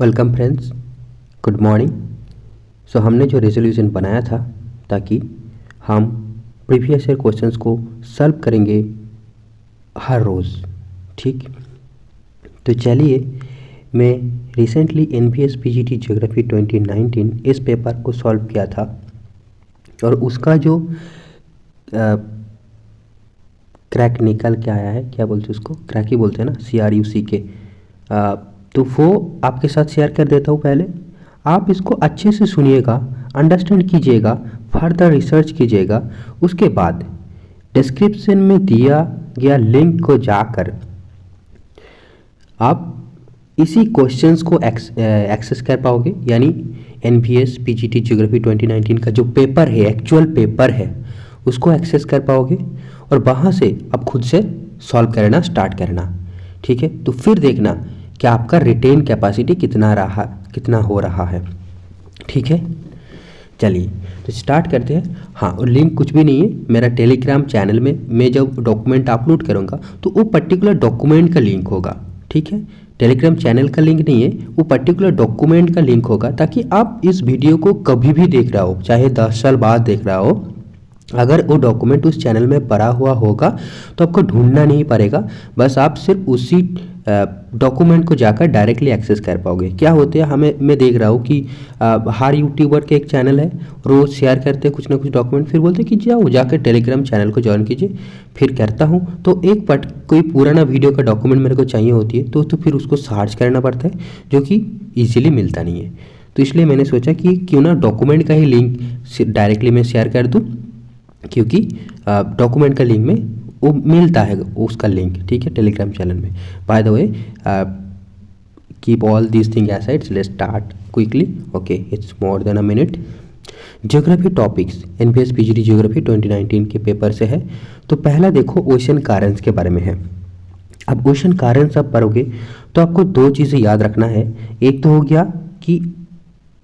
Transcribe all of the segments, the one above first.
Welcome friends, good morning. So हमने जो resolution बनाया था ताकि हम प्रीवियस ईयर क्वेश्चंस को सॉल्व करेंगे हर रोज़, ठीक। तो चलिए, मैं रिसेंटली एनवीएस पीजीटी ज्योग्राफी 2019 इस पेपर को सॉल्व किया था और उसका जो क्रैक निकल के आया है, क्या बोलते हैं उसको, क्रैक ही बोलते हैं ना, CRUCK। तो वो आपके साथ शेयर कर देता हूँ। पहले आप इसको अच्छे से सुनिएगा, अंडरस्टैंड कीजिएगा, फर्दर रिसर्च कीजिएगा। उसके बाद डिस्क्रिप्शन में दिया गया लिंक को जाकर आप इसी क्वेश्चंस को एक्सेस कर पाओगे। यानी एनवीएस पीजीटी ज्योग्राफी 2019 का जो पेपर है, एक्चुअल पेपर है, उसको एक्सेस कर पाओगे और वहाँ से आप खुद से सॉल्व करना स्टार्ट करना, ठीक है। तो फिर देखना कि आपका रिटेन कैपेसिटी कितना हो रहा है, ठीक है। चलिए तो स्टार्ट करते हैं। हाँ, और लिंक कुछ भी नहीं है, मेरा टेलीग्राम चैनल में मैं जब डॉक्यूमेंट अपलोड करूँगा तो वो पर्टिकुलर डॉक्यूमेंट का लिंक होगा, ठीक है। टेलीग्राम चैनल का लिंक नहीं है, वो पर्टिकुलर डॉक्यूमेंट का लिंक होगा, ताकि आप इस वीडियो को कभी भी देख रहा हो, चाहे 10 साल बाद देख रहा हो, अगर वो डॉक्यूमेंट उस चैनल में पड़ा हुआ होगा तो आपको ढूंढना नहीं पड़ेगा। बस आप सिर्फ उसी डॉक्यूमेंट को जाकर डायरेक्टली एक्सेस कर पाओगे। क्या होते हैं, मैं देख रहा हूँ कि हर यूट्यूबर के एक चैनल है, रोज़ शेयर करते हैं कुछ ना कुछ डॉक्यूमेंट, फिर बोलते हैं कि जाओ जाकर टेलीग्राम चैनल को ज्वाइन कीजिए। फिर करता हूँ तो कोई पुराना वीडियो का डॉक्यूमेंट मेरे को चाहिए होती है तो फिर उसको सर्च करना पड़ता है, जो कि ईजिली मिलता नहीं है। तो इसलिए मैंने सोचा कि क्यों ना डॉक्यूमेंट का ही लिंक डायरेक्टली मैं शेयर कर दूँ, क्योंकि डॉक्यूमेंट का लिंक में वो मिलता है उसका लिंक, ठीक है, टेलीग्राम चैनल में। By the way, keep all this thing aside, let's start quickly. Okay, it's more than a minute. Geography topics NVS PGT geography 2019 के पेपर से है। तो पहला देखो, ओशन करेंट्स के बारे में है। अब ओशन करेंट्स आप पढ़ोगे तो आपको दो चीज़ें याद रखना है। एक तो हो गया कि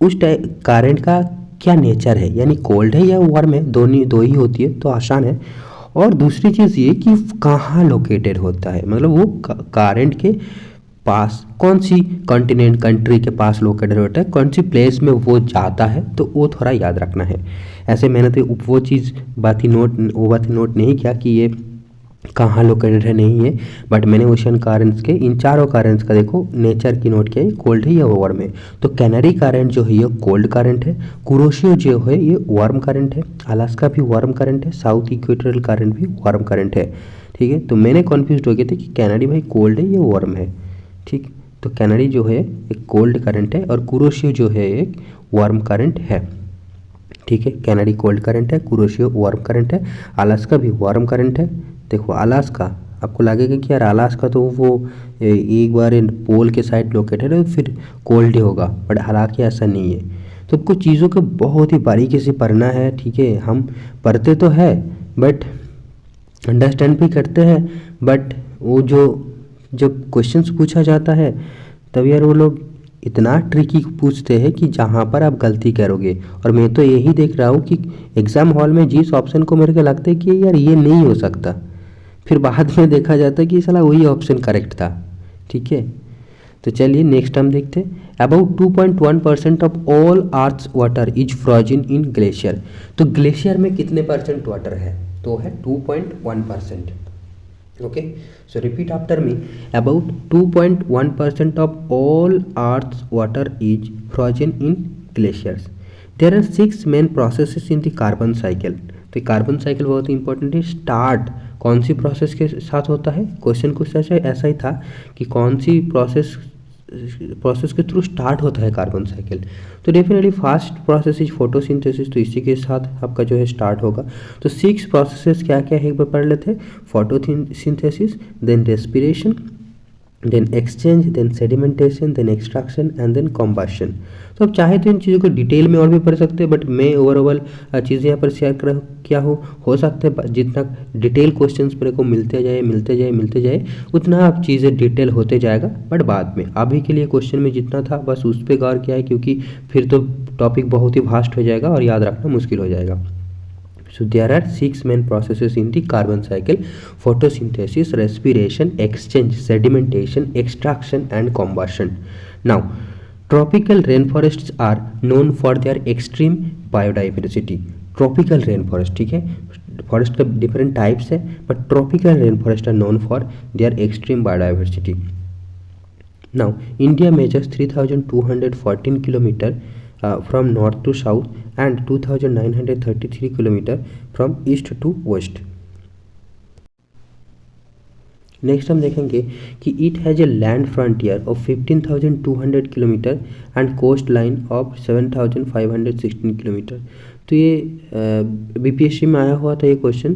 उस करेंट का क्या नेचर है, यानी कोल्ड है या वार्म है, दो ही होती है तो आसान है। और दूसरी चीज़ ये कि कहाँ लोकेटेड होता है, मतलब वो करेंट के पास कौन सी कंट्री के पास लोकेटेड होता है, कौन सी प्लेस में वो जाता है, तो वो थोड़ा याद रखना है। ऐसे मैंने तो वो बात ही नोट नहीं किया कि ये कहाँ लोकेटेड है, नहीं है, बट मैंने ओशन करेंट्स के इन चारों करेंट्स का देखो नेचर की नोट किया है, कोल्ड है या वार्म है। तो कैनरी करेंट जो है ये कोल्ड करेंट है, कुरोशियो जो है ये वार्म करेंट है, अलास्का भी वार्म करेंट है, साउथ इक्वेटोरियल करेंट भी वार्म करेंट है, ठीक है। तो मैंने कन्फ्यूज हो गए थे कि कैनरी भाई कोल्ड है या वार्म है, ठीक। तो कैनरी जो है एक कोल्ड करंट है और कुरोशियो जो है एक वार्म करंट है, ठीक है। कैनरी कोल्ड करंट है, कुरोशियो वार्म करंट है, अलास्का भी वार्म करंट है। देखो अलास्का, आपको लगेगा कि यार अलास्का तो वो एक बार पोल के साइड लोकेटेड है, फिर कोल्ड ही होगा, बट हालांकि ऐसा नहीं है। तो आपको चीज़ों को बहुत ही बारीकी से पढ़ना है, ठीक है। हम पढ़ते तो है बट अंडरस्टैंड भी करते हैं, बट वो जब क्वेश्चंस पूछा जाता है तब यार वो लोग इतना ट्रिकी पूछते हैं कि जहाँ पर आप गलती करोगे। और मैं तो यही देख रहा हूँ कि एग्ज़ाम हॉल में जिस ऑप्शन को मेरे को लगता है कि यार ये नहीं हो सकता, फिर बाद में देखा जाता है कि साला वही ऑप्शन करेक्ट था, ठीक है। तो चलिए नेक्स्ट हम देखते हैं। About 2.1% of all earth's water is frozen in glacier. तो ग्लेशियर में कितने परसेंट वाटर है, तो है 2.1%। okay, so repeat after me. About 2.1% of all earth's water is frozen in glaciers. There are 6 main processes in the carbon cycle. तो carbon cycle बहुत ही important है। Start कौन सी प्रोसेस के साथ होता है, क्वेश्चन कुछ ऐसा ही था कि कौन सी प्रोसेस के थ्रू स्टार्ट होता है कार्बन साइकिल। तो definitely fast process is photosynthesis, तो इसी के साथ आपका जो है स्टार्ट होगा। तो 6 प्रोसेसेस क्या क्या है एक बार पढ़ लेते हैं। Photosynthesis, then respiration, then exchange, then sedimentation, then extraction and then combustion. तो आप चाहे तो इन चीज़ों को डिटेल में और भी पढ़ सकते हैं, बट मैं ओवरऑल चीज़ें यहाँ पर शेयर क्या हो सकता है जितना डिटेल क्वेश्चंस मेरे को मिलते जाए उतना आप चीज़ें डिटेल होते जाएगा, बट बाद में। अभी के लिए क्वेश्चन में जितना था बस उस पर गौर किया है, क्योंकि फिर तो टॉपिक बहुत ही वास्ट हो जाएगा और याद रखना मुश्किल हो जाएगा। So there are 6 main processes in the carbon cycle: photosynthesis, respiration, exchange, sedimentation, extraction and combustion. Now Tropical rainforests are known for their extreme biodiversity. Tropical rainforest, ठीक है, फॉरेस्ट का डिफरेंट टाइप्स है, but tropical rain forest are known for their extreme biodiversity. Now India measures 3214 kilometre from north to south and 2933 kilometre from east to west. Next हम देखेंगे कि it has a land frontier of 15,200 kilometre and coast line of 7,516 kilometre. तो ये BPSC में आया हुआ था ये क्वेश्चन,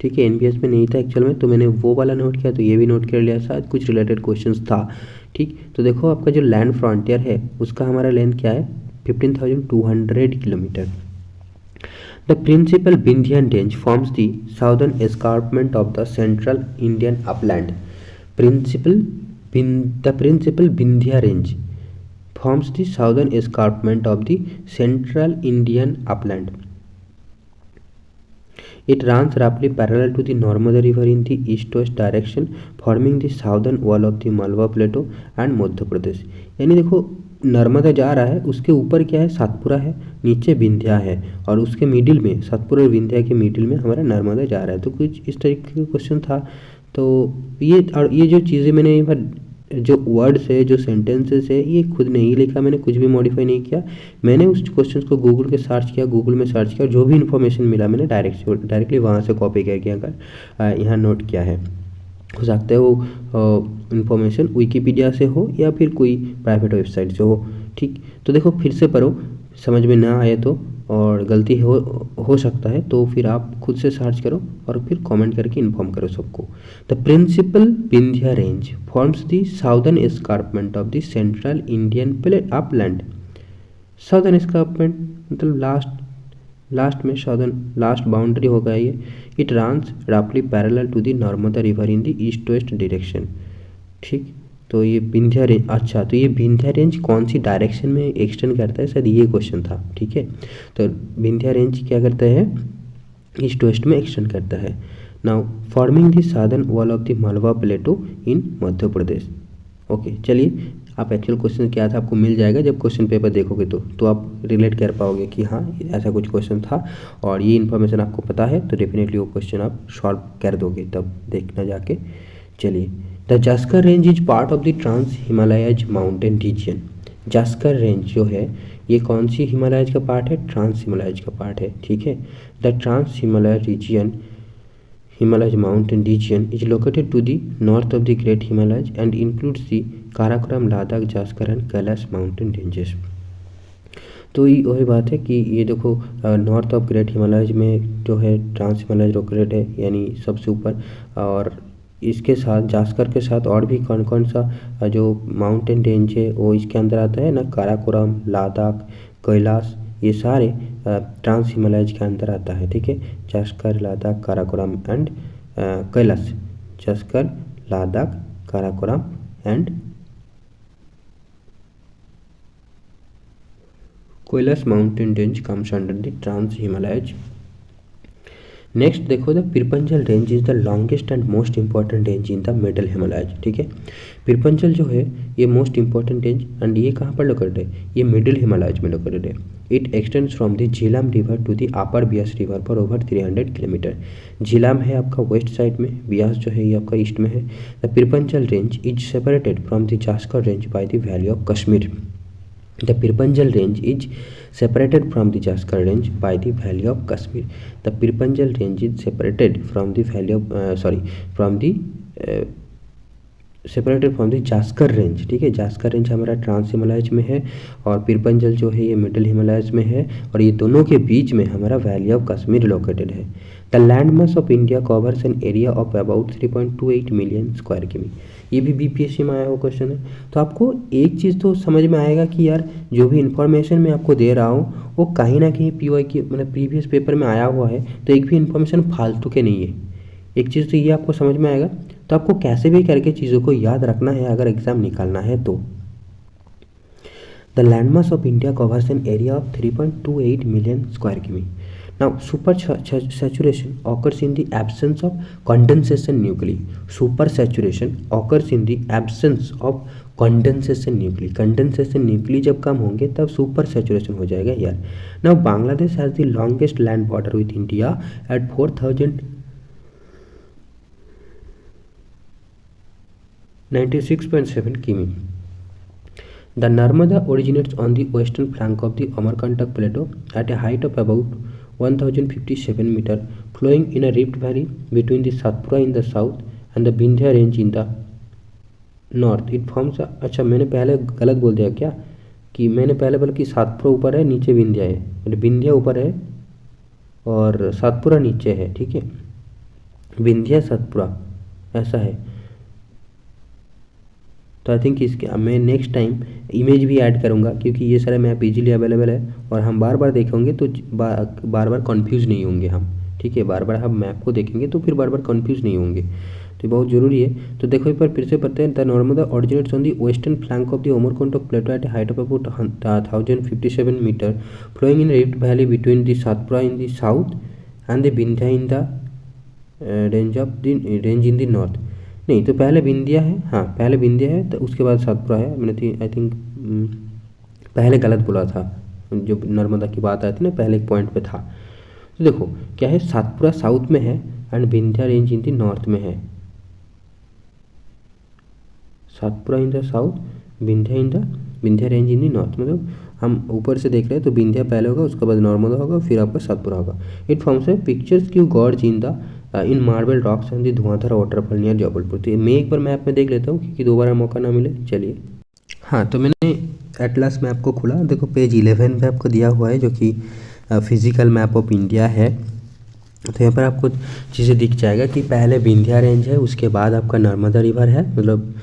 ठीक है, एनपीएस में नहीं था एक्चुअल में, तो मैंने वो वाला नोट किया, तो ये भी नोट कर लिया, शायद कुछ रिलेटेड क्वेश्चंस था. ठीक, तो देखो आपका जो लैंड फ्रंटियर है उसका हमारा लेंथ क्या है, 15,200 kilometre. The principal Vindhyan range forms the southern escarpment of the central Indian upland. The principal Vindhya range forms the southern escarpment of the central Indian upland. It runs roughly parallel to the Narmada river in the east-west direction, forming the southern wall of the Malwa plateau and Madhya Pradesh. यानी देखो नर्मदा जा रहा है, उसके ऊपर क्या है, सातपुरा है, नीचे विंध्या है, और उसके मिडिल में, सातपुरा और विंध्या के मिडिल में हमारा नर्मदा जा रहा है. तो कुछ इस तरीके का क्वेश्चन था. तो ये जो चीज़ें मैंने जो वर्ड्स है, जो सेंटेंसेस है, ये खुद नहीं लिखा मैंने, कुछ भी मॉडिफाई नहीं किया. मैंने उस क्वेश्चन को गूगल में सर्च किया, जो भी इन्फॉर्मेशन मिला मैंने डायरेक्टली वहाँ से कॉपी करके अगर यहाँ नोट किया है. हो सकता है वो इन्फॉर्मेशन विकिपीडिया से हो या फिर कोई प्राइवेट वेबसाइट से हो. ठीक, तो देखो फिर से पढ़ो, समझ में ना आए तो, और गलती हो सकता है तो फिर आप खुद से सर्च करो और फिर कमेंट करके इन्फॉर्म करो सबको. The principal Vindhya range forms the southern escarpment of the central Indian upland. Southern escarpment मतलब लास्ट में साउदर्न लास्ट बाउंड्री होगा ये. इट रन्स रफली parallel to the Narmada river in the east west direction. ठीक, तो ये विंध्या रेंज, अच्छा, तो ये विंध्या रेंज कौन सी डायरेक्शन में एक्सटेंड करता है, शायद ये क्वेश्चन था. ठीक है, तो विंध्या रेंज क्या करता है, ईस्ट वेस्ट में एक्सटेंड करता है. Now forming the southern wall of the Malwa plateau in Madhya Pradesh. Okay, चलिए, आप एक्चुअल क्वेश्चन क्या था आपको मिल जाएगा जब क्वेश्चन पेपर देखोगे, तो आप रिलेट कर पाओगे कि हाँ ऐसा कुछ क्वेश्चन था और ये इन्फॉर्मेशन आपको पता है, तो डेफिनेटली वो क्वेश्चन आप सॉल्व कर दोगे तब देखना जाके. चलिए, the Zanskar range is part of the trans Himalayas mountain region. Zanskar range जो है ये कौन सी हिमालयज का पार्ट है, ट्रांस हिमालयज का पार्ट है. ठीक है, the trans Himalaya region Himalayas mountain region is located to the north of the Great Himalayas and includes the Karakoram, Ladakh, Jaskar and Kailash mountain ranges. तो ये वही बात है कि ये देखो नॉर्थ ऑफ ग्रेट हिमालयज में जो है ट्रांस हिमालय लोकेटेड है, यानी सबसे ऊपर, और इसके साथ जास्कर के साथ और भी कौन कौन सा जो माउंटेन रेंज है वो इसके अंदर आता है ना, काराकोरम, लादाख, कैलाश, ये सारे ट्रांस हिमालयज के अंदर आता है. ठीक है, Zanskar, Ladakh, Karakoram and Kailash. Zanskar, Ladakh, Karakoram and Kailash mountain range comes under the trans Himalayas. Next देखो, the Pirpanjal range is the longest and most important range in the middle Himalayas. ठीक है, पिरपंजल जो है ये मोस्ट इंपॉर्टेंट रेंज, एंड ये कहाँ पर लोकेटेड है, ये मिडिल हिमालयज में लोकेटेड है. It extends from the Jhelum river to the upper Beas river for over 300 kilometre. Jhelum है आपका वेस्ट साइड में, बियास जो है ये आपका ईस्ट में है. The Pirpanjal range is separated from the Zanskar range by the valley of Kashmir. The Pirpanjal range is separated from the Jaskar range by the valley of Kashmir. The Pirpanjal range is separated from the separated from the Jaskar range. ठीक है, Zanskar range हमारा trans Himalayas में है और पिरपंजल जो है ये middle Himalayas में है, और ये दोनों के बीच में हमारा वैली ऑफ कश्मीर लोकेटेड है. The land mass of India covers an area of about 3.28 million square किमी. ये भी बीपीएससी में आया हुआ क्वेश्चन है. तो आपको एक चीज़ तो समझ में आएगा कि यार जो भी इन्फॉर्मेशन मैं आपको दे रहा हूँ वो कहीं ना कहीं पीवाई की मतलब प्रीवियस पेपर में आया हुआ है, तो एक भी इन्फॉर्मेशन फालतू के नहीं है. एक चीज़ तो ये आपको समझ में आएगा. तो आपको कैसे भी करके चीज़ों को याद रखना है अगर एग्जाम निकालना है तो. The landmass of India covers an area of 3.28 million square किमी. Now, supersaturation occurs in the absence of condensation nuclei. Supersaturation occurs in the absence of condensation nuclei, condensation nuclei जब कम होंगे तब सुपर सैचुरेशन हो जाएगा यार। Now Bangladesh has the longest land border with India at 4096.7 किमी। The Narmada originates on the western flank of the Amarkantak Plateau at a height of about 1057 meter, flowing in a rift valley between the Satpura in the south and the Vindhya range in the north. It forms, अच्छा मैंने पहले गलत बोल दिया क्या, कि मैंने पहले बोला कि सातपुरा ऊपर है नीचे विंध्या है, मतलब विंध्या ऊपर है और सातपुरा नीचे है, ठीक है, विंध्या सातपुरा ऐसा है। तो आई थिंक इसके मैं नेक्स्ट टाइम इमेज भी ऐड करूँगा, क्योंकि ये सारे मैप इजीली अवेलेबल है और हम बार बार देखेंगे तो बार बार कन्फ्यूज़ नहीं होंगे हम, ठीक है, बार बार हम मैप को देखेंगे तो फिर बार बार कन्फ्यूज़ नहीं होंगे, तो बहुत ज़रूरी है। तो देखो एक बार फिर से पढ़ते हैं। The Narmada originates on the western flank of the Amarkantak plateau at height of about 1057 metre, flowing in rift valley between the Satpura in the south and the Vindhya in the range in the north. नहीं, तो पहले विंध्या है, हाँ पहले विंध्या है तो उसके बाद सातपुरा है। मैंने आई थिंक पहले गलत बोला था, जो नर्मदा की बात आई थी ना पहले एक पॉइंट पे था। तो देखो क्या है, सातपुरा साउथ में है and Vindhya range in the north में है। Satpura in the south, Vindhya range in the north, मतलब हम ऊपर से देख रहे हैं तो विंध्या पहले होगा, उसके बाद नर्मदा होगा, फिर आपका सातपुरा होगा। इट फॉर्म्स है pictures Q gods in marble rocks and the Dhuandhar waterfall near Jabalpur. तो मैं एक बार मैप में देख लेता हूँ क्योंकि दोबारा मौका ना मिले। चलिए, हाँ तो मैंने एटलास मैप को खोला, देखो पेज 11 पे आपको दिया हुआ है जो कि फिजिकल मैप ऑफ इंडिया है। तो यहाँ पर आपको चीज़ें दिख जाएगा कि पहले विंध्या रेंज है, उसके बाद आपका नर्मदा रिवर है, मतलब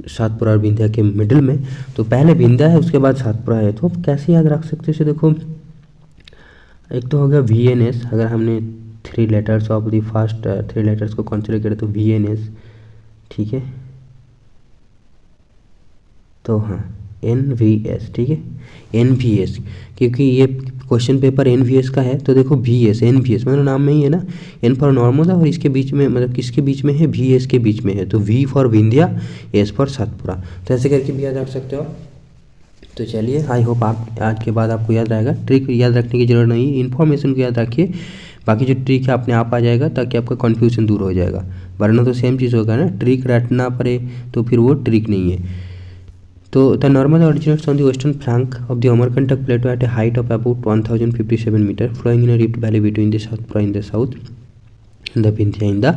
सातपुरा और विंध्या के मिडिल में। तो पहले विंध्या है उसके बाद सातपुरा है। तो कैसे याद रख सकते हो इसे, देखो एक तो हो गया VNS, अगर हमने 3 letters of the first 3 letters को कंसिडर करें तो VNS, ठीक है, तो हाँ NVS, ठीक है, NVS, क्योंकि ये क्वेश्चन पेपर NVS का है। तो देखो VS NVS मतलब नाम में ही है ना, N फॉर नर्मदा और इसके बीच में मतलब किसके बीच में है, VS के बीच में है। तो V for Vindhya, S for Satpura. तो ऐसे करके भी याद रख सकते हो। तो चलिए, आई होप आप आज के बाद आपको याद रहेगा। ट्रिक याद रखने की जरूरत नहीं है, इन्फॉर्मेशन को याद रखिए, बाकी जो ट्रिक है अपने आप आ जाएगा ताकि आपका कन्फ्यूजन दूर हो जाएगा। वरना तो सेम चीज़ होगा ना, ट्रिक रटना पड़े तो फिर वो ट्रिक नहीं है। तो the Narmada originates on the western flank of the Amarkantak Plateau at a height of about 1057 meter, flowing in a rift valley between the Satpura in the south and the Vindhya in the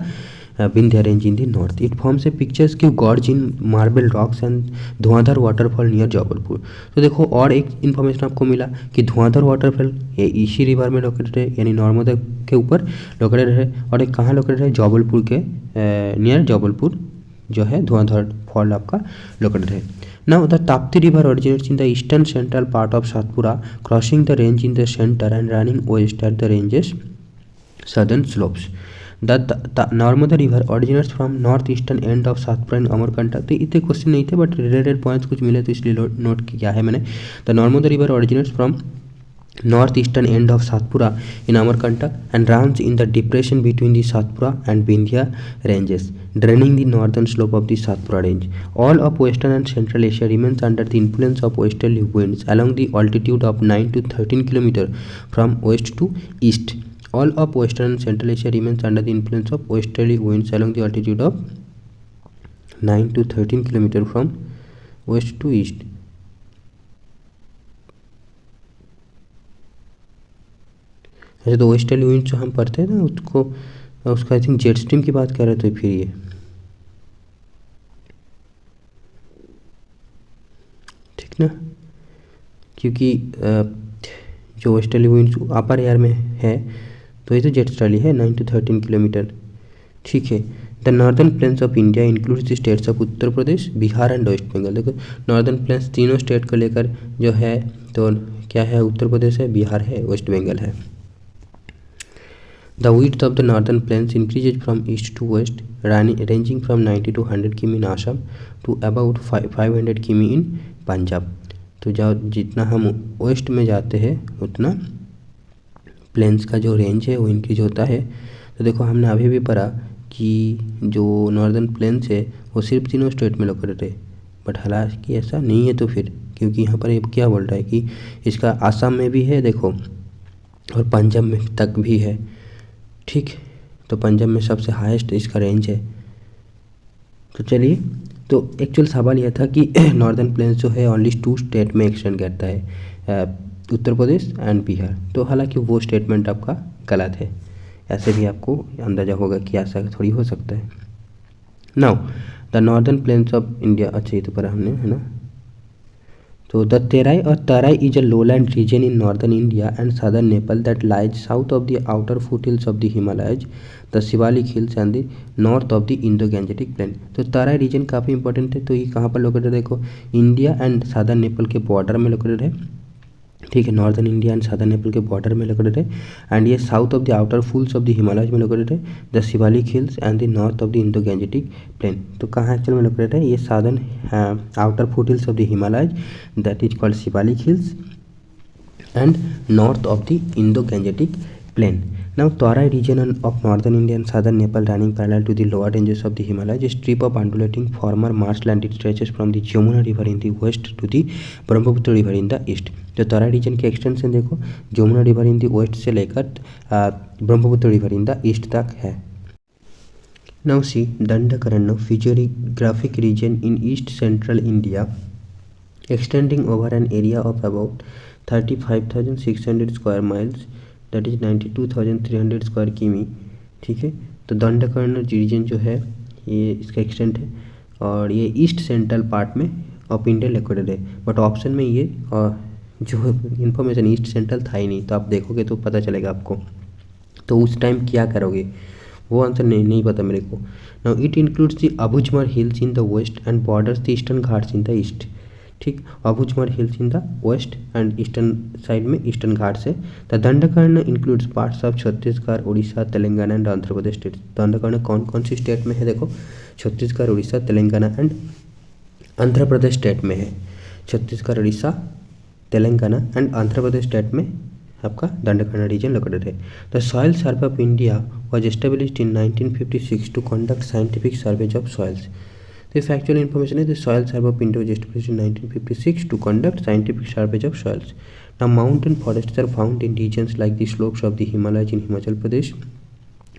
Vindhya range in the north. It forms a picturesque gorge in marble rocks and Dhuandhar waterfall near Jabalpur. तो देखो और एक information आपको मिला कि धुआंधार waterfall ये इसी river में लोकेटेड है, यानी नर्मदा के ऊपर लोकेटेड है, और एक कहाँ लोकेटेड है, जबलपुर के नियर जबलपुर जो है धुआंधार फॉल आपका लोकेटेड है। Now the Tapti river originates in the eastern central part of Satpura, crossing the range in the center and running west at the range's southern slopes. The Narmada river originates from northeastern end of Satpura in Amarkantak। तो इतने question नहीं थे but related points कुछ मिले तो इसलिए note किया है मैंने। The Narmada river originates from northeastern end of Satpura in Amarkantak and runs in the depression between the Satpura and Vindhya ranges, draining the northern slope of the Satpura range. All of western and central Asia remains under the influence of westerly winds along the altitude of 9 to 13 km from west to east. All of western and central Asia remains under the influence of westerly winds along the altitude of 9 to 13 km from west to east. ऐसे तो westerly wind जो हम पढ़ते हैं ना उसका I think jet stream की बात कर रहे थे फिर ये, ठीक ना, क्योंकि जो वेस्टर्ली विंड अपर एयर में है तो ये तो जेट स्टाइल है 9 to 13 किलोमीटर, ठीक है। The northern plains of India includes the states of Uttar Pradesh, Bihar and waste Bengal. देखो नॉर्दर्न प्लेन्स तीनों स्टेट को लेकर जो है तो क्या है, उत्तर प्रदेश है, बिहार है, वेस्ट बंगाल है। The width of the northern plains increases from east to west, ranging from 90 to 100 km in Assam to about 500 km in Punjab। तो जितना हम वेस्ट में जाते हैं उतना प्लेन्स का जो रेंज है वो इंक्रीज होता है। तो देखो हमने अभी भी पढ़ा कि जो नॉर्दर्न प्लेन्स है वो सिर्फ तीनों स्टेट में लोकेटेड है, बट हालांकि ऐसा नहीं है। तो फिर क्योंकि यहाँ पर ये क्या बोल रहा है कि इसका आसाम में भी है देखो, और पंजाब में तक भी है, ठीक। तो पंजाब में सबसे हाईएस्ट इसका रेंज है। तो चलिए, तो एक्चुअल सवाल यह था कि नॉर्दर्न प्लेन्स जो है ओनली 2 स्टेट में एक्सटेंड करता है, उत्तर प्रदेश एंड बिहार। तो हालांकि वो स्टेटमेंट आपका गलत है, ऐसे भी आपको अंदाज़ा होगा कि ऐसा थोड़ी हो सकता है। Now the northern plains of India, अच्छा ये तो पढ़ा हमने, है ना। तो द तेराई और Terai is a lowland region in northern India and southern Nepal that lies south of the outer foot hills of the Himalayas, the Shivalik hills and the north of the Indo Gangetic plain. तो तराई रीजन काफ़ी important है। तो ये कहाँ पर located है, देखो India and southern Nepal के बॉर्डर में लोकेटेड है, ठीक है। Northern India and southern Nepal के बॉर्डर में लोकेटेड है। एंड ये south of the outer foothills of the Himalayas में लोकेटेड है, the Shivalik hills and the north of the Indo Gangetic plain. तो कहाँ एक्चुअल में लोकेटेड है, ये southern outer foot hills of the Himalayas, that is called Shivalik hills and north of the Indo-Gangetic Plain. Now, Tarai region of northern India and southern Nepal running parallel to the lower ranges of the Himalayas, a strip of undulating former marshland, it stretches from the Jamuna river in the west to the Brahmaputra river in the east. तो Terai reason के extension देखो, Jamuna river in the west से लेकर Brahmaputra river in the east तक है। Now see Dandakaranya physiographic region in east central India, extending over an area of about 35,600 square miles, that is 92,300 square किमी, ठीक है। तो दंडकर्ण रीजन जो है ये इसका एक्सटेंट है, और ये ईस्ट सेंट्रल पार्ट में ऑफ इंडिया लोकेटेड है। बट ऑप्शन में ये जो इन्फॉर्मेशन ईस्ट सेंट्रल था ही नहीं, तो आप देखोगे तो पता चलेगा आपको। तो उस टाइम क्या करोगे वो आंसर नहीं पता मेरे को। Now it includes the Abujhmarh hills in the west and borders the eastern Ghats in the east, ठीक। Abujhmarh hills in the west and eastern side में ईस्टर्न घाट्स है। The Dandakaranya includes parts of Chhattisgarh, Orissa, Telangana and Andhra Pradesh state. Dandakaranya कौन कौन सी स्टेट में है, देखो छत्तीसगढ़, उड़ीसा, तेलंगाना एंड आंध्र प्रदेश स्टेट में है। छत्तीसगढ़, उड़ीसा, तेलंगाना एंड आंध्र प्रदेश स्टेट में आपका दंडकर्ण रीजन लोकेटेड है। The soil survey of India was established in 1956 to conduct scientific surveys of soils. The factual information is the soil survey of India was established in 1956 to conduct scientific surveys of soils. Now, mountain forests are found in regions like the slopes of the Himalayas in Himachal Pradesh,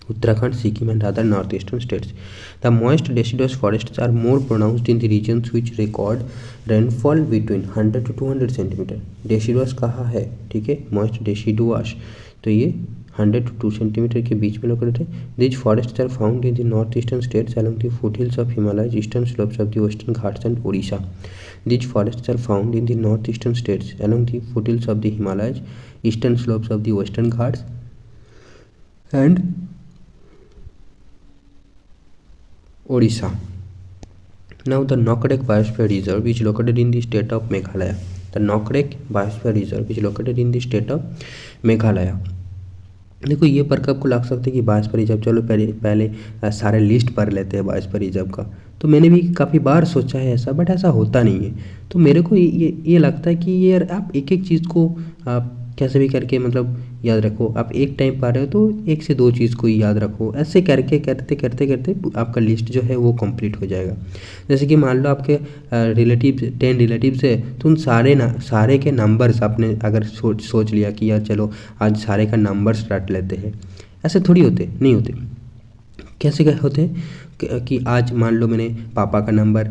Uttarakhand, Sikkim, and other northeastern states. The moist deciduous forests are more pronounced in the regions which record rainfall between 100 to 200 centimeter. Deciduous कहाँ है, ठीक है, moist deciduous, तो ये 100 to 2 centimeter के बीच में located है। These forests are found in the northeastern states along the foothills of Himalayas, eastern slopes of the western Ghats and Odisha. These forests are found in the northeastern states along the foothills of the Himalayas, eastern slopes of the western Ghats and Odisha. Now the Nokrek Biosphere Reserve is located in the state of Meghalaya. The Nokrek Biosphere Reserve is located in the state of Meghalaya. देखो ये पर आपको लग सकता है कि biosphere reserve, चलो पहले सारे लिस्ट पढ़ लेते हैं बायोस्फीयर रिजर्व का। तो मैंने भी काफ़ी बार सोचा है ऐसा, बट ऐसा होता नहीं है। तो मेरे को ये लगता है कि ये यार आप एक एक चीज़ को आप कैसे भी करके मतलब याद रखो। आप एक टाइम पा रहे हो तो 1 से 2 चीज़ को ही याद रखो, ऐसे करके करते करते करते आपका लिस्ट जो है वो कंप्लीट हो जाएगा। जैसे कि मान लो आपके रिलेटिव्स 10 रिलेटिव्स है, तो उन सारे के नंबर्स आपने अगर सोच लिया कि यार चलो आज सारे का नंबर्स रट लेते हैं, ऐसे थोड़ी होते नहीं होते। कैसे होते हैं कि आज मान लो मैंने पापा का नंबर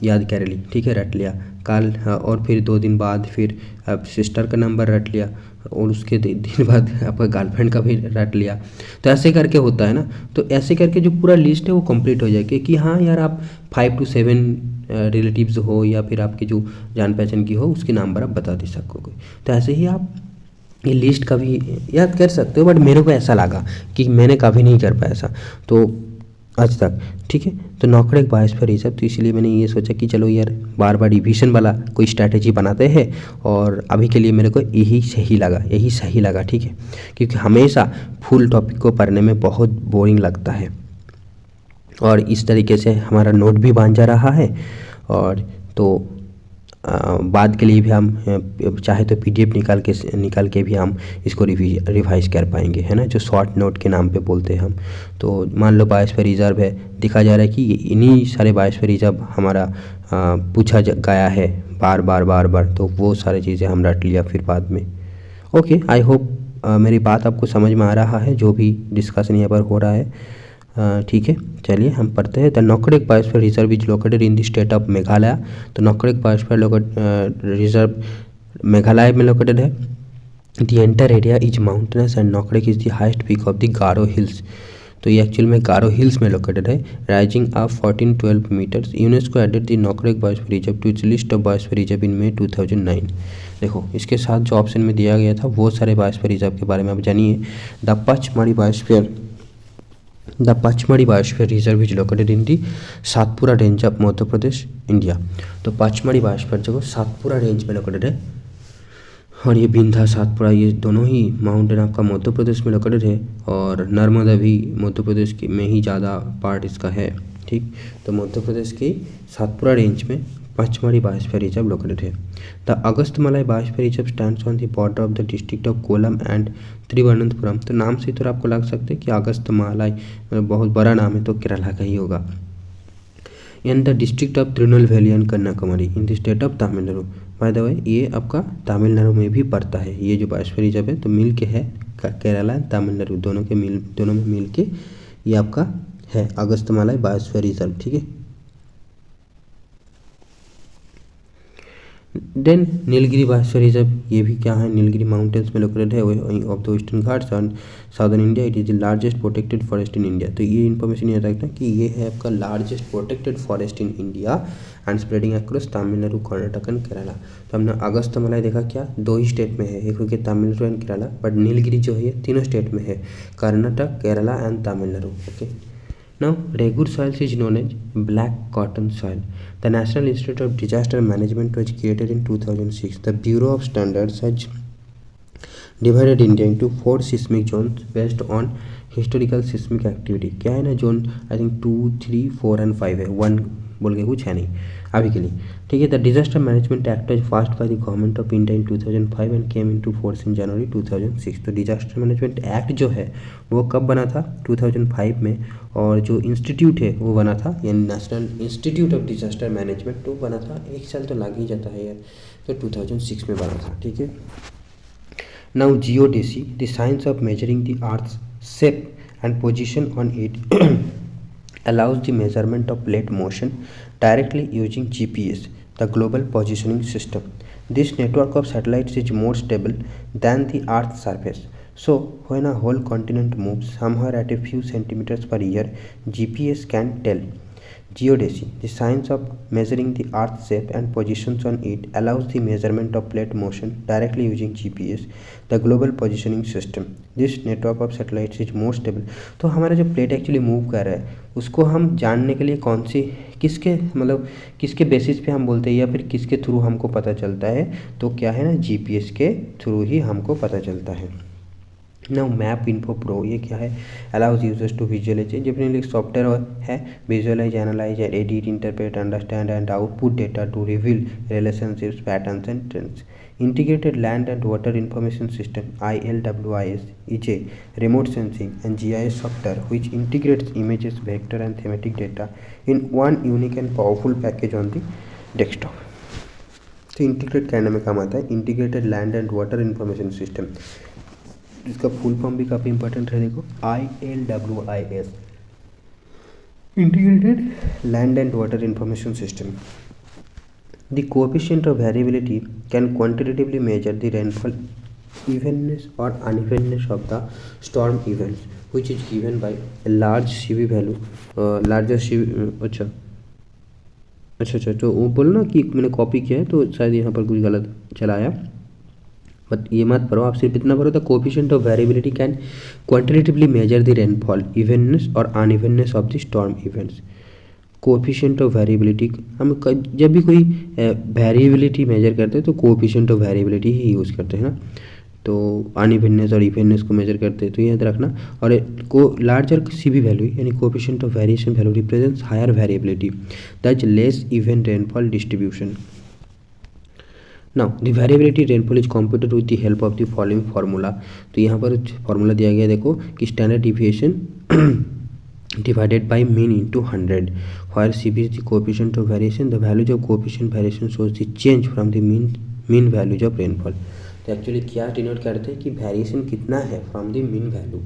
याद कर ली, ठीक है, रट लिया कल, और फिर 2 दिन बाद फिर सिस्टर का नंबर रट लिया, और उसके दिन बाद आपका गर्लफ्रेंड का भी रट लिया। तो ऐसे करके होता है ना। तो ऐसे करके जो पूरा लिस्ट है वो कंप्लीट हो जाएगी कि हाँ यार आप 5 to 7 रिलेटिव्स हो या फिर आपकी जो जान पहचान की हो उसके नंबर आप बता दे सकोगे। तो ऐसे ही आप ये लिस्ट कभी याद कर सकते हो, बट मेरे को ऐसा लगा कि मैंने कभी नहीं कर पाया ऐसा तो आज तक, ठीक है। तो नॉकरेक बायोस्फीयर रिजर्व, तो इसलिए मैंने ये सोचा कि चलो यार बार बार रिवीजन वाला कोई स्ट्रैटेजी बनाते हैं, और अभी के लिए मेरे को यही सही लगा, ठीक है। क्योंकि हमेशा फुल टॉपिक को पढ़ने में बहुत बोरिंग लगता है, और इस तरीके से हमारा नोट भी बन जा रहा है। और तो बाद के लिए भी हम चाहे तो पीडीएफ निकाल के भी हम इसको रिवाइज कर पाएंगे, है ना, जो शॉर्ट नोट के नाम पे बोलते हैं हम। तो मान लो बायोस्फीयर रिजर्व है, दिखा जा रहा है कि इन्हीं सारे बायोस्फीयर रिजर्व हमारा पूछा गया है बार बार, तो वो सारी चीज़ें हम रट लिया फिर बाद में। ओके, आई होप मेरी बात आपको समझ में आ रहा है, जो भी डिस्कशन यहाँ पर हो रहा है। ठीक है, चलिए हम पढ़ते हैं। The Nokrek biosphere reserve is located in the state of Meghalaya. तो नॉकरेक बायोस्फीयर रिजर्व मेघालय में लोकेटेड है। The entire area is mountainous and Nokrek is the highest peak of the Garo hills. तो ये एक्चुअल में गारो हिल्स में लोकेटेड है, rising up 1412 metres. UNESCO added the Nokrek biosphere reserve to its list of biosphere reserve in May 2009। देखो, इसके साथ जो option में दिया गया था वो सारे बायोस्फीयर रिजर्व के बारे में आप जानिए। The Pachmarhi biosphere reserve is located in the Satpura range of Madhya Pradesh, India. तो पचमढ़ी बायोस्फीयर जो सातपुरा रेंज में लोकेटेड है, और ये बिंधा सातपुरा ये दोनों ही माउंटेन आपका मध्य प्रदेश में लोकेटेड है, और नर्मदा भी मध्य प्रदेश के में ही ज़्यादा पार्ट इसका है। ठीक, तो मध्य प्रदेश की सातपुरा रेंज में पचमढ़ी बायोस्फीयर रिजर्व लोकेटेड है। The Agasthyamalai biosphere reserve stands on the border of the district of Kollam and Thiruvananthapuram. तो नाम से तो आपको लग सकते हैं कि अगस्तमालाई बहुत बड़ा नाम है, तो केरला का ही होगा। In the district of Tirunelveli and Kanyakumari in the state of Tamil Nadu. Bye the वे, ये आपका तमिलनाडु में भी पड़ता है, ये जो बायोस्फीयर रिजर्व है, तो मिल के है केरला एंड तमिलनाडु दोनों में मिल के ये आपका है अगस्तमालाई बायोस्फीयर रिजर्व। ठीक है, देन नीलगिरी बायोस्फीयर रिजर्व, ये भी क्या है, नीलगिरी माउंटेन्स में लोकेटेड है of the western Ghats and southern India. It is the largest protected forest in India. तो ये इन्फॉर्मेशन याद रखना कि ये है आपका largest protected forest in India and spreading across Tamil Nadu, Karnataka and Kerala. तो हमने अगस्तमालाई देखा क्या, 2 ही स्टेट में है, एक हो गया तमिलनाडु एंड केरला, बट नीलगिरी जो है तीनों स्टेट में है, Karnataka, Kerala and Tamil Nadu. Okay, now Regur soils is known as black cotton soil. The National Institute of Disaster Management was created in 2006. The Bureau of Standards has divided India into 4 seismic zones based on historical seismic activity. क्या है ना, zone I think 2, 3, 4 and 5 है, 1 बोल के कुछ है नहीं अभी के लिए। ठीक है, the disaster management act was passed by the government of India in 2005 and came into force in January 2006। तो डिजास्टर मैनेजमेंट एक्ट जो है वो कब बना था, 2005 में, और जो इंस्टीट्यूट है वो बना था, यानी national institute of disaster management, तो बना था, 1 साल तो लग ही जाता है यार, तो 2006 में बना था। ठीक है, now geodesy, the science of measuring the earth's shape and position on it allows the measurement of plate motion directly using GPS, the global positioning system. This network of satellites is more stable than the Earth's surface. So, when a whole continent moves somewhere at a few centimeters per year, GPS can tell. Geodesy, the science of measuring the Earth's shape and positions on it, allows the measurement of plate motion directly using GPS, the global positioning system. This network of satellites is more stable. तो हमारा जो plate actually move कर रहा है उसको हम जानने के लिए कौन सी किसके बेसिस पे हम बोलते हैं, या फिर किसके थ्रू हमको पता चलता है, तो क्या है ना, GPS के थ्रू ही हमको पता चलता है। नाउ मैप इन्फो प्रो, ये क्या है, allows users to visualise, definitely software है, visualise, analyse, edit, interpret, understand and output data to reveal relationships, patterns and trends. Integrated Land and Water Information System (ILWIS) is a remote sensing and GIS software which integrates images, vector and thematic data in one unique and powerful package on the desktop. तो integrate करने में काम आता है, integrated land and water information system, इसका full form भी काफ़ी important है, देखो ILWIS, integrated land and water information system. The coefficient of variability can quantitatively measure the rainfall evenness or unevenness of the storm events, which is given by a large CV value, larger CV. अच्छा, तो वो बोलो ना कि मैंने copy किया है तो शायद यहाँ पर कुछ गलत चला आया, बट ये मत पढ़ो, आप सिर्फ इतना पढ़ो, the coefficient of variability can quantitatively measure the rainfall evenness और unevenness of the storm events. Coefficient of variability, हम जब भी कोई वेरिएबिलिटी मेजर करते हैं तो कोएफिशिएंट ऑफ वेरिएबिलिटी ही यूज़ करते हैं ना, तो अनइवेननेस और इवेननेस को मेजर करते हैं, तो याद रखना. और को लार्जर सीवी वैल्यू यानी coefficient of variation value represents higher variability, that less even rainfall distribution. Now the variability rainfall is computed with the help of the following formula. तो यहाँ पर फार्मूला दिया गया है, देखो कि standard deviation divided by mean into 100 where CB is the coefficient of variation, the values of coefficient variation shows the change from the mean values of rainfall। तो actually क्या डिनोट करते हैं कि वेरिएशन कितना है फ्रॉम द मीन वैल्यू,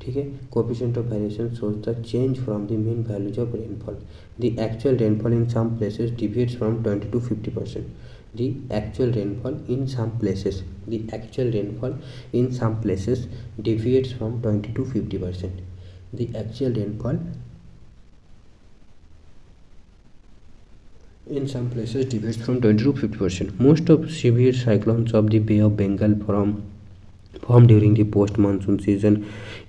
ठीक है। Coefficient of variation shows the change from the mean values of rainfall. The actual rainfall in some places deviates from 20 to 50%। the actual rainfall in some places deviates from 20 to 50%। the actual rainfall in some places deviates from 20 to 50%। most of severe cyclones of the Bay of Bengal form during the post monsoon season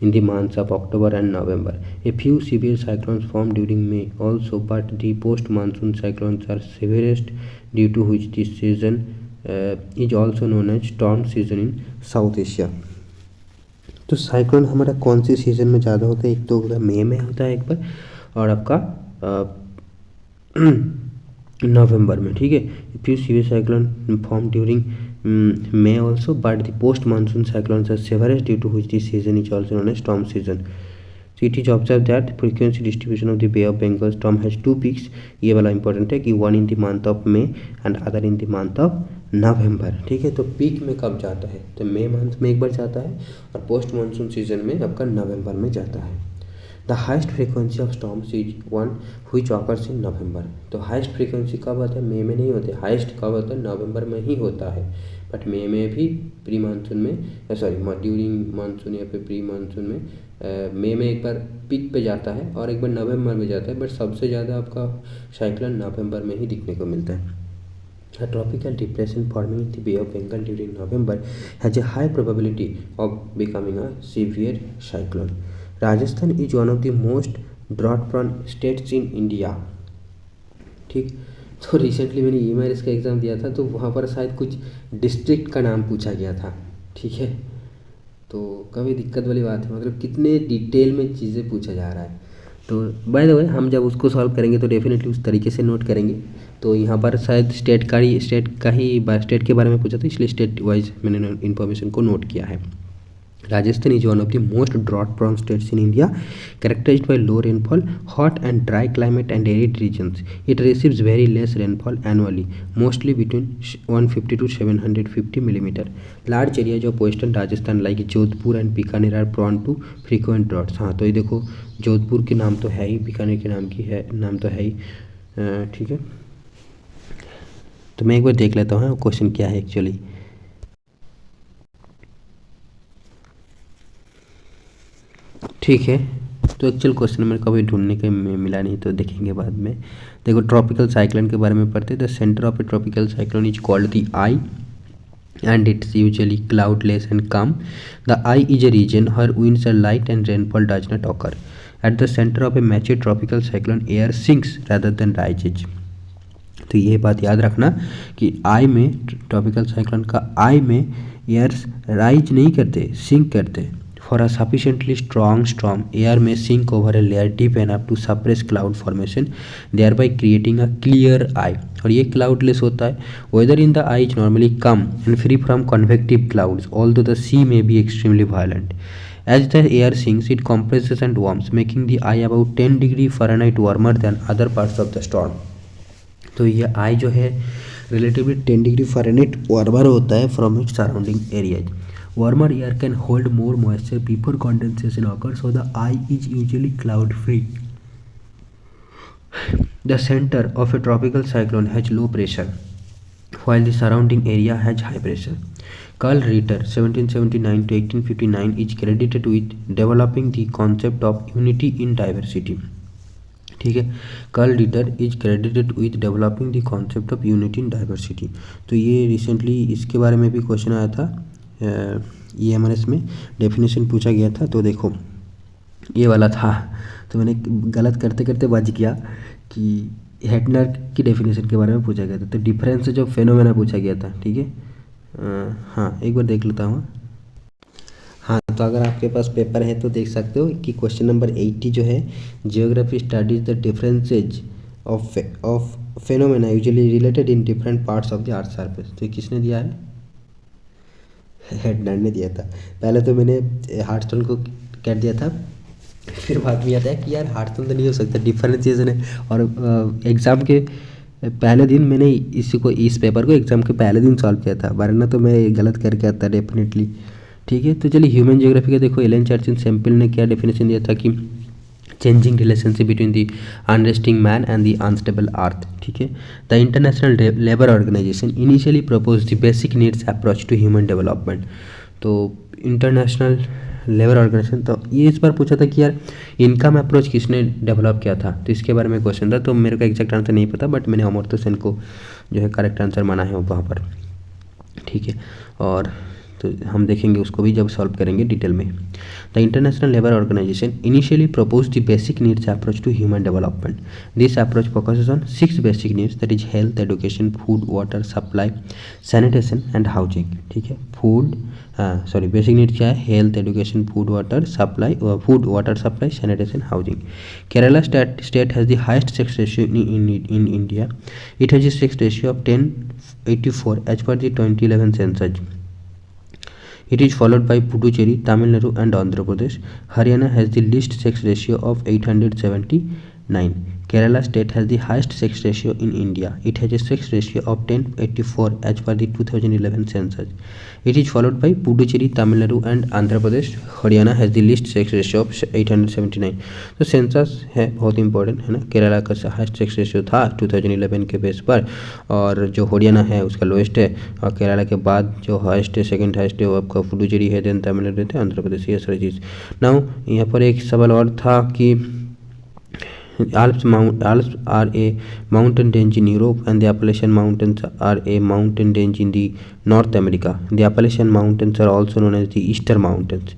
in the months of October and November। a few severe cyclones form during May also, but the post monsoon cyclones are severest, due to which this season is also known as storm season in South Asia। तो cyclone हमारा कौन सी season में ज़्यादा होता है, एक तो होता है मई में होता है एक बार, और आपका नवंबर में, ठीक है। Few severe cyclone form during May also, but the post-monsoon cyclones are severest, due to which this season is also known as storm season। So it is observed that frequency distribution of the Bay of Bengal storm has two peaks। ये वाला important है कि one in the month of May and other in the month of November, ठीक है। तो peak में कब जाता है, तो मई मंथ में एक बार जाता है और पोस्ट मानसून सीजन में आपका नवंबर में जाता है। The highest frequency of storms is one which occurs in November. तो हाइस्ट फ्रीक्वेंसी कब होता है, मई में नहीं होते, हाइस्ट कब होता है, नवंबर में ही होता है। बट मई में भी प्री मानसून में, सॉरी ड्यूरिंग मानसून या फिर प्री मानसून में मई में एक बार पीक पे जाता है और एक बार नवंबर में जाता है, बट सबसे ज़्यादा आपका साइक्लोन नवंबर में ही दिखने को मिलता है। A tropical depression forming in the Bay of Bengal during November has a high probability of becoming a severe cyclone। Rajasthan is one of the most drought-prone states in India। ठीक, तो रिसेंटली मैंने ईमेरिस का exam दिया था, तो वहाँ पर शायद कुछ डिस्ट्रिक्ट का नाम पूछा गया था, ठीक है। तो काफ़ी दिक्कत वाली बात है, मतलब कितने डिटेल में चीज़ें पूछा जा रहा है। तो बाय द वे हम जब उसको सॉल्व करेंगे तो डेफिनेटली उस तरीके से नोट करेंगे। तो यहाँ पर शायद स्टेट के बारे में पूछा था, इसलिए स्टेट वाइज मैंने इन्फॉर्मेशन को नोट किया है। Rajasthan is one of the most drought-prone states in India, characterized by low rainfall, hot and dry climate and arid regions। It receives very less rainfall annually, mostly between 150 to 750 millimeter। Large areas of western Rajasthan like Jodhpur and Bikaner are prone to frequent droughts। हाँ, तो ये देखो जोधपुर के नाम तो है ही, बीकानेर के नाम तो है ही, ठीक है। तो मैं एक बार देख लेता हूँ क्वेश्चन क्या है एक्चुअली। ठीक है, तो एक्चुअल क्वेश्चन मेरे को अभी ढूंढने के मिला नहीं, तो देखेंगे बाद में। देखो ट्रॉपिकल साइक्लोन के बारे में पढ़ते हैं। The centre of A tropical cyclone is called the I and it's usually cloudless and calm। The eye is a region where winds are light and rainfall does not occur। At the center of a mature tropical cyclone, air sinks rather than rises। तो ये बात याद रखना कि आई में, tropical cyclone का आई में years rise नहीं करते, सिंक करते। For a sufficiently strong storm, air may sink over a layer deep enough to suppress cloud formation, thereby creating a clear eye। और ये cloudless होता है। Weather in the eye is normally calm and free from convective clouds, although the sea may be extremely violent। As the air sinks, it compresses and warms, making the eye about 10 degree Fahrenheit warmer than other parts of the storm। तो ये आई जो है relatively 10 degree Fahrenheit warmer होता है from its surrounding areas. Warmer air can hold more moisture before condensation occurs, so the eye is usually cloud free। The center of a tropical cyclone has low pressure, while the surrounding area has high pressure। Carl Ritter 1779 to 1859 is credited with developing the concept of unity in diversity। ठीक है, Karl Ritter is credited with developing the concept of unity in diversity. तो ये recently इसके बारे में भी question आया था, EMRS में डेफिनेशन पूछा गया था। तो देखो ये वाला था, तो मैंने गलत करते करते बच गया कि हेटनर की डेफिनेशन के बारे में पूछा गया था। तो डिफरेंस जो फेनोमेना पूछा गया था, ठीक है। हाँ, एक बार देख लेता हूँ। हाँ, तो अगर आपके पास पेपर है तो देख सकते हो कि क्वेश्चन नंबर 80 जो है, geography studies the differences of phenomena usually related in different parts of the earth surface. तो ये किसने दिया है? हेडनर ने दिया था। पहले तो मैंने हार्टस्टोन को कह दिया था, फिर बाद में आता है कि यार हार्टस्टोन तो नहीं हो सकता, डिफरेंशिएशन है। और एग्ज़ाम के पहले दिन मैंने इस पेपर को एग्ज़ाम के पहले दिन सॉल्व किया था, वरना तो मैं गलत करके आता डेफिनेटली। ठीक है, तो चलिए ह्यूमन ज्योग्राफी का देखो, एलन चर्चिल सैम्पल ने क्या डेफिनेशन दिया था कि changing relationship between the unresting man and the unstable earth. ठीक है, the international labour organisation initially propose the basic needs approach to human development. तो इंटरनेशनल लेबर ऑर्गेनाइजेशन, तो ये इस बार पूछा था कि यार इनकम अप्रोच किसने डेवलप किया था, तो इसके बारे में क्वेश्चन था। तो मेरे को एग्जैक्ट आंसर नहीं पता, बट मैंने अमर्त्य सेन को जो है करेक्ट आंसर माना है वहाँ पर। ठीक है, और तो हम देखेंगे उसको भी जब सॉल्व करेंगे डिटेल में। The international labour organisation initially propose the basic needs approach to human development. This approach focuses on 6 basic needs, that is health, education, food, water supply, sanitation and housing. ठीक है, basic needs क्या है? Health, education, food water supply, sanitation, housing. Kerala state has the highest sex ratio in India. It has a sex ratio of 10:84 as per the 2011 census. It is followed by Puducherry, Tamil Nadu and Andhra Pradesh. Haryana has the least sex ratio of 879. Kerala state has the highest sex ratio in India. It has a sex ratio of 10:84 as per the 2011 census. It is followed by Puducherry, Tamil Nadu and Andhra Pradesh. Haryana has the least sex ratio of 879. तो census है बहुत important है ना। केरला का highest sex ratio था 2011 के base पर, और जो हरियाणा है उसका लोएस्ट है, और केरला के बाद जो हाईएस्ट है, सेकंड हाईएस्ट है वो आपका पुडुचेरी है, देन तमिलनाडु है, आंध्र प्रदेश, ये सारी चीज़। नाउ यहाँ पर एक सवाल और था कि Alps are a mountain range in Europe and the Appalachian Mountains are a mountain range in the North America. The Appalachian Mountains are also known as the Eastern Mountains.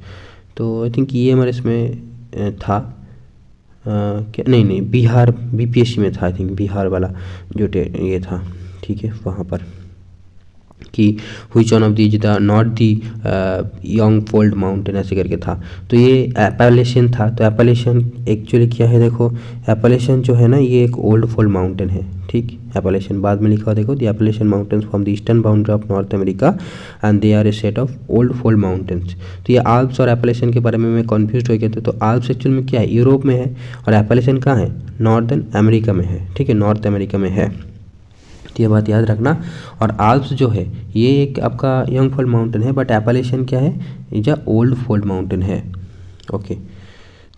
तो आई थिंक ये हमारे इसमें था क्या, नहीं Bihar BPSC में था I think, Bihar वाला जो ये था। ठीक है, वहाँ पर कि which one of the the not the young fold mountain ऐसे करके था। तो ये एपालेशियन था। तो एपालेशियन एक्चुअली क्या है, देखो एपालेशियन जो है ना ये एक ओल्ड फोल्ड माउंटेन है। ठीक, एपालेशियन बाद में लिखा हुआ देखो, the Appalachian mountains from the eastern boundary of North America and they are a set of old fold mountains. तो ये आल्प्स और एपालेशियन के बारे में मैं कन्फ्यूज हो गया था। तो आल्प्स एक्चुअल में क्या है, यूरोप में है, और एपालेशियन कहाँ है, नॉर्दर्न अमेरिका में है। ठीक है, नॉर्थ अमेरिका में है, तो ये बात याद रखना। और आल्प्स जो है ये एक आपका यंग फोल्ड माउंटेन है, बट एपालेशियन क्या है, ये ओल्ड फोल्ड माउंटेन है। ओके,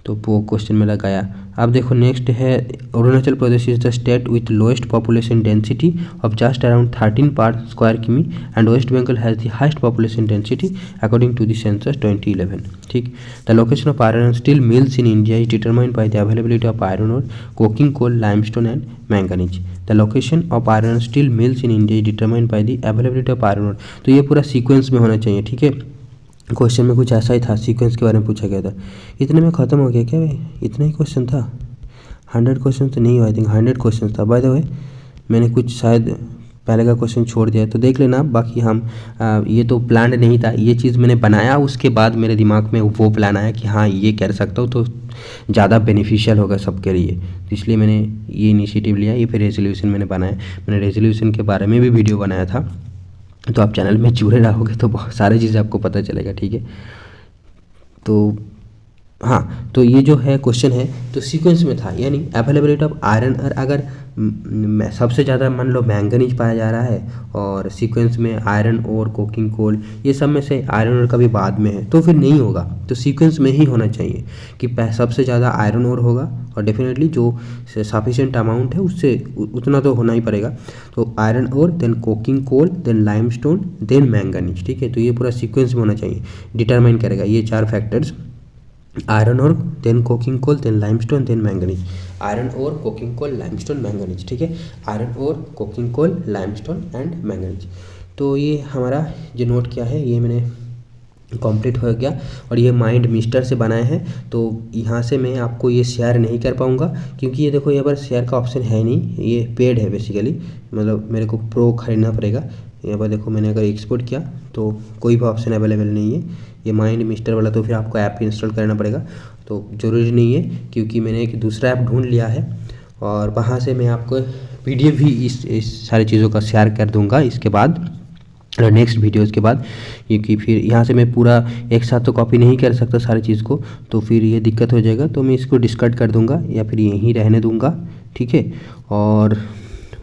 तो वो क्वेश्चन में लगाया। अब देखो नेक्स्ट है, Arunachal Pradesh is the state with lowest population density of just around 13 per square km and waste Bengal has the highest population density according to the census 2011। ठीक, the location of iron and steel mills in India is determined by the availability of iron ore coking coal, limestone and manganese. The location of iron and steel mills in India is determined by the availability of iron ore. तो ये पूरा sequence में होना चाहिए। ठीक है, question में कुछ ऐसा ही था, सीक्वेंस के बारे में पूछा गया था। इतने में ख़त्म हो गया क्या भाई, इतना ही क्वेश्चन था? 100 क्वेश्चन तो नहीं हुआ, आई थिंक 100 क्वेश्चन था। बाय द वे मैंने कुछ शायद पहले का क्वेश्चन छोड़ दिया, तो देख लेना। बाकी हम ये तो प्लान नहीं था, ये चीज़ मैंने बनाया, उसके बाद मेरे दिमाग में वो प्लान आया कि हाँ ये कर सकता हूँ तो ज़्यादा बेनिफिशियल होगा सबके लिए, तो इसलिए मैंने ये इनिशिएटिव लिया। ये फिर रेजोल्यूशन मैंने बनाया, मैंने रेजोल्यूशन के बारे में भी वीडियो बनाया था, तो आप चैनल में जुड़े रहोगे तो बहुत सारी चीज़ें आपको पता चलेगा। ठीक है, तो हाँ, तो ये जो है क्वेश्चन है तो सीक्वेंस में था, यानी अवेलेबिलिटी ऑफ आयरन। और अगर सबसे ज़्यादा मान लो मैंगनीज पाया जा रहा है और सीक्वेंस में आयरन और कोकिंग कोल, ये सब में से आयरन और कभी बाद में है तो फिर नहीं होगा। तो सीक्वेंस में ही होना चाहिए कि सबसे ज़्यादा आयरन और होगा, और डेफिनेटली जो सफिशिएंट अमाउंट है उससे उतना तो होना ही पड़ेगा। तो iron ore, then coking coal, then limestone, then manganese. ठीक है, तो ये पूरा सीक्वेंस में होना चाहिए, डिटरमाइन करेगा ये 4 factors, iron ore, then coking coal, then limestone, then manganese. Iron ore, coking coal, limestone, manganese. ठीक है, iron ore, coking coal, limestone and manganese. तो ये हमारा जो नोट किया है ये मैंने कंप्लीट हो गया, और ये माइंड मिस्टर से बनाए हैं। तो यहाँ से मैं आपको ये शेयर नहीं कर पाऊँगा क्योंकि ये देखो यहाँ पर शेयर का ऑप्शन है नहीं, ये पेड है बेसिकली, मतलब मेरे को प्रो खरीदना पड़ेगा। यहाँ पर देखो मैंने अगर एक्सपोर्ट किया तो कोई भी ऑप्शन अवेलेबल नहीं है, ये माइंड मिस्टर वाला, तो फिर आपको ऐप इंस्टॉल करना पड़ेगा। तो ज़रूरी नहीं है क्योंकि मैंने एक दूसरा ऐप ढूंढ लिया है और वहाँ से मैं आपको PDF भी इस सारी चीज़ों का शेयर कर दूंगा इसके बाद, नेक्स्ट वीडियोज़ के बाद, क्योंकि फिर यहाँ से मैं पूरा एक साथ तो कॉपी नहीं कर सकता सारी चीज़ को, तो फिर ये दिक्कत हो जाएगा, तो मैं इसको डिस्कार्ड कर दूंगा या फिर यहीं रहने दूंगा, ठीक है। और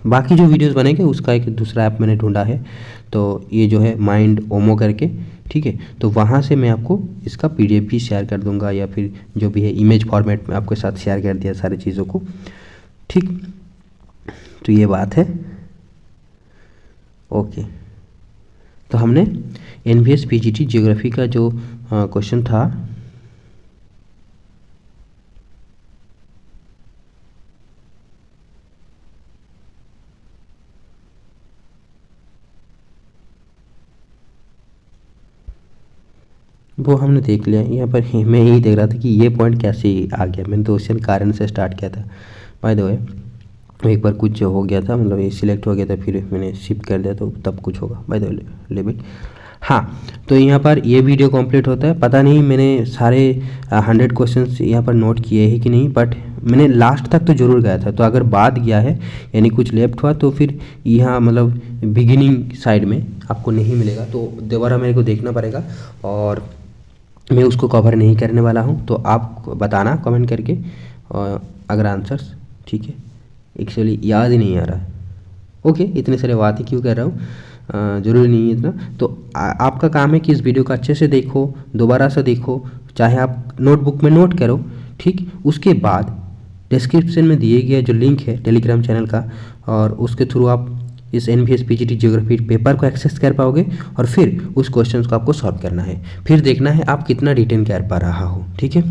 बाकी जो वीडियोस बनेंगे उसका एक दूसरा ऐप मैंने ढूंढा है, तो ये जो है माइंड ओमो करके, ठीक है, तो वहाँ से मैं आपको इसका PDF भी शेयर कर दूंगा, या फिर जो भी है इमेज फॉर्मेट में आपके साथ शेयर कर दिया सारी चीज़ों को, ठीक। तो ये बात है, ओके। तो हमने NVS PGT ज्योग्राफी का जो क्वेश्चन था, वो हमने देख लिया। यहाँ पर मैं यही देख रहा था कि ये पॉइंट कैसे आ गया। मैंने तो क्वेश्चन कारण से स्टार्ट किया था, बाय द वे। एक बार कुछ हो गया था, मतलब ये सिलेक्ट हो गया था, फिर मैंने शिफ्ट कर दिया, तो तब कुछ होगा, बाय द लिमिट। हाँ, तो यहाँ पर ये वीडियो कंप्लीट होता है। पता नहीं मैंने सारे 100 क्वेश्चंस यहाँ पर नोट किए हैं कि नहीं, बट मैंने लास्ट तक तो ज़रूर गया था। तो अगर बाद गया है यानी कुछ लेफ्ट हुआ, तो फिर यहाँ मतलब बिगिनिंग साइड में आपको नहीं मिलेगा, तो दोबारा मेरे को देखना पड़ेगा, और मैं उसको कवर नहीं करने वाला हूँ। तो आप बताना कमेंट करके अगर आंसर्स, ठीक है। एक्चुअली याद ही नहीं आ रहा है, ओके। इतने सारे बातें क्यों कर रहा हूँ, ज़रूरी नहीं है इतना। तो आपका काम है कि इस वीडियो को अच्छे से देखो, दोबारा से देखो, चाहे आप नोटबुक में नोट करो, ठीक। उसके बाद डिस्क्रिप्शन में दिए गया जो लिंक है टेलीग्राम चैनल का, और उसके थ्रू आप इस NVS PGT ज्योग्राफी पेपर को एक्सेस कर पाओगे, और फिर उस क्वेश्चंस को आपको सॉल्व करना है, फिर देखना है आप कितना रिटेन कर पा रहा हो, ठीक है।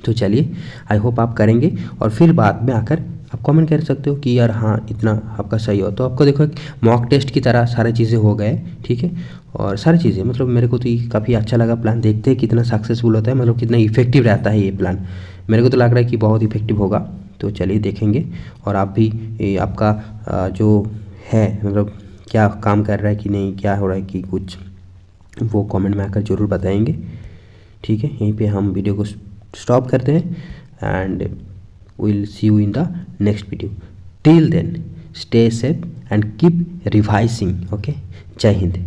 तो चलिए, आई होप आप करेंगे, और फिर बाद में आकर आप कमेंट कर सकते हो कि यार हाँ इतना आपका सही हो। तो आपको देखो एक मॉक टेस्ट की तरह सारी चीज़ें हो गए, ठीक है। और सारी चीज़ें मतलब मेरे को तो ये काफ़ी अच्छा लगा प्लान। देखते हैं कितना सक्सेसफुल होता है, मतलब कितना इफेक्टिव रहता है ये प्लान। मेरे को तो लग रहा है कि बहुत इफेक्टिव होगा। तो चलिए देखेंगे, और आप भी आपका जो है मतलब क्या काम कर रहा है कि नहीं, क्या हो रहा है कि कुछ, वो कमेंट में आकर ज़रूर बताएंगे, ठीक है। यहीं पे हम वीडियो को स्टॉप करते हैं, and we'll see you in the next video. Till then, stay safe and keep revising. Okay, Jai Hind.